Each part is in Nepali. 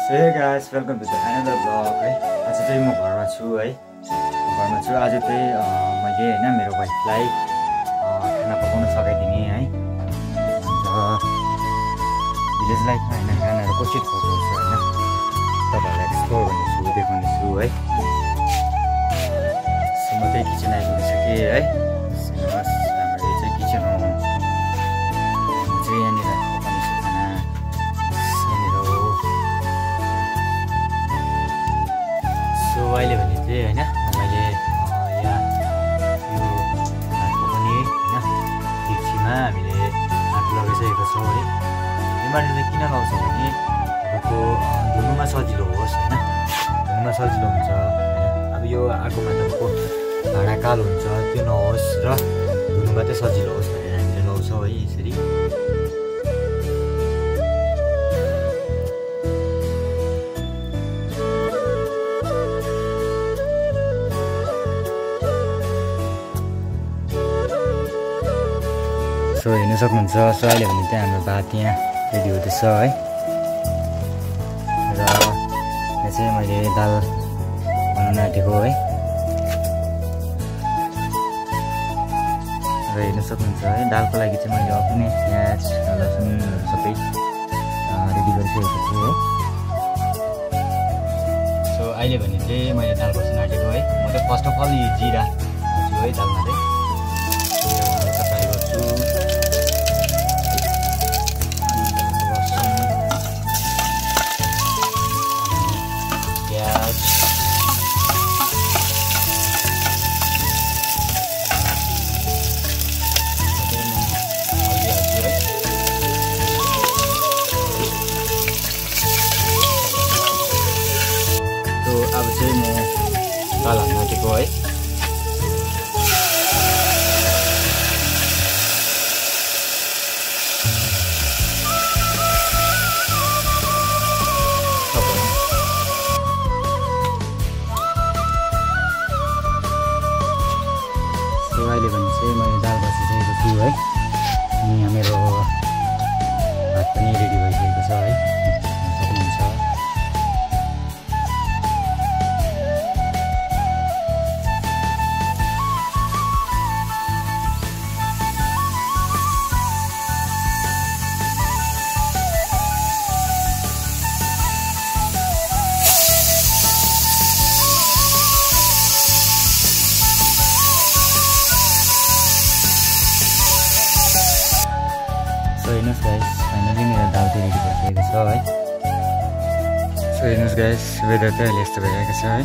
Hey guys, welcome to another vlog है। आज चाहिँ म घरमा छु है। घरमा छु आज चाहिँ मैले हैन मेरो वाइफलाई खाना पकाउन सकाइदिने है। अन्त भिलेज लाइफमा हैन खानाहरु कसरी पकाउँछ हैन तपाईहरुलाई एक्सप्लोर गर्ने छु देखाउने छु है। सो म चाहिँ किचन आइपुगिसके है। बस हाम्रो चाहिँ किचन हो। म चाहिँ यहाँनिर पकाउने छु खाना। सो अहिले भने चाहिँ हैन मैले यहाँ यो भात पकाउने हैन डेक्चीमा हामीले भात लगाइसकेको छौँ है। यो माटो चाहिँ किन लगाउँछ भने तपाईँको धुनुमा सजिलो होस् हैन, धुनुमा सजिलो हुन्छ हैन। अब यो आगोमा तपाईँको भाँडा कालो हुन्छ त्यो नहोस् र धुनुमा चाहिँ सजिलो होस् भनेर हामीले लगाउँछौँ है यसरी। सो हेर्न सक्नुहुन्छ। सो अहिले भने चाहिँ हाम्रो भात यहाँ रेडी हुँदैछ है। र यहाँ चाहिँ मैले दाल बनाउन आँटेको है। र हेर्न सक्नुहुन्छ है दालको लागि चाहिँ मैले पनि प्याज लसुनहरू सबै रेडी गरिसकेको छु है। सो अहिले भने चाहिँ मैले दाल बस्न आँटेको है। म चाहिँ फर्स्ट अफ अल यो जिरा हाल्छु है दालमा चाहिँ। हल्का फ्राई गर्छु। अब चाहिँ म दाल हाल्न आँटेको है। सो अहिले भने चाहिँ मैले दाल बसिसकेको छु है। अनि यहाँ मेरो भात पनि रेडी भइसकेको छ है। सक्नुहुन्छ। सो हेर्नुहोस् गाइस फाइनली मेरो दाल चाहिँ रेडी भइसकेको छ है। सो हेर्नुहोस् गाइस वेदर चाहिँ अहिले यस्तो भइरहेको छ है।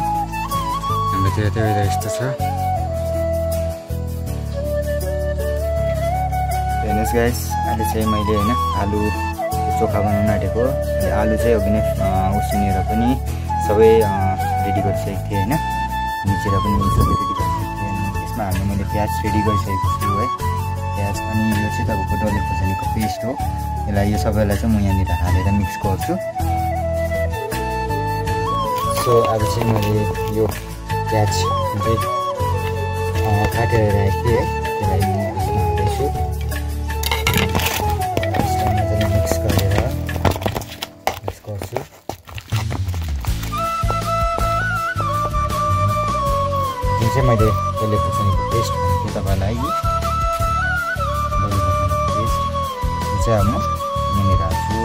हाम्रोतिर चाहिँ वेदर यस्तो छ। हेर्नुहोस् गाइस अहिले चाहिँ मैले होइन आलु चोखा बनाउन आँटेको। आलु चाहिँ अघि नै उसिनेर पनि सबै रेडी गरिसकेको थिएँ होइन। मिचेर पनि सबै रेडी गरिसकेको थिएँ। यसमा हाल्ने मैले प्याज रेडी गरिसकेको छु है। प्याज अनि यो चाहिँ तपाईँको डल्ले खोर्सानीको पेस्ट हो। यसलाई यो सबैलाई चाहिँ म यहाँनिर हालेर मिक्स गर्छु। सो अब चाहिँ मैले यो प्याज चाहिँ काटेर राखेको थिएँ है। त्यसलाई म यसमा हाल्दैछु। यसलाई मजाले मिक्स गरेर मिक्स गर्छु। जुन चाहिँ मैले डल्ले खोर्सानीको पेस्ट भनेको तपाईँलाई चाहिँ म यहाँनिर हाल्छु।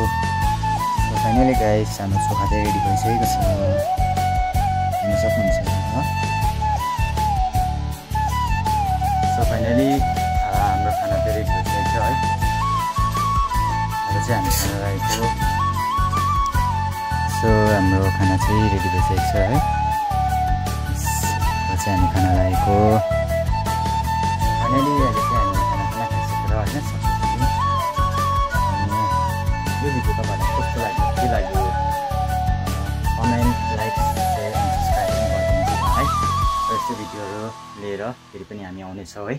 फाइनली गाइस हाम्रो चोखा चाहिँ रेडी भइसकेको छ। हेर्न सक्नुहुन्छ हो। सो फाइनली हाम्रो खाना चाहिँ रेडी भइसकेको छ है। अब चाहिँ हामी खाना लागेको। सो हाम्रो खाना चाहिँ रेडी भइसकेको छ है। अब चाहिँ हामी खाना लागेको। फाइनली अहिले चाहिँ हामी खाना खाइसकेर होइन। यो भिडियो तपाईँलाई कस्तो लाग्यो के लाग्यो comment like share and subscribe पनि गरिदिनुहोस् न है। र यस्तो भिडियोहरू लिएर फेरि पनि हामी आउनेछौँ है।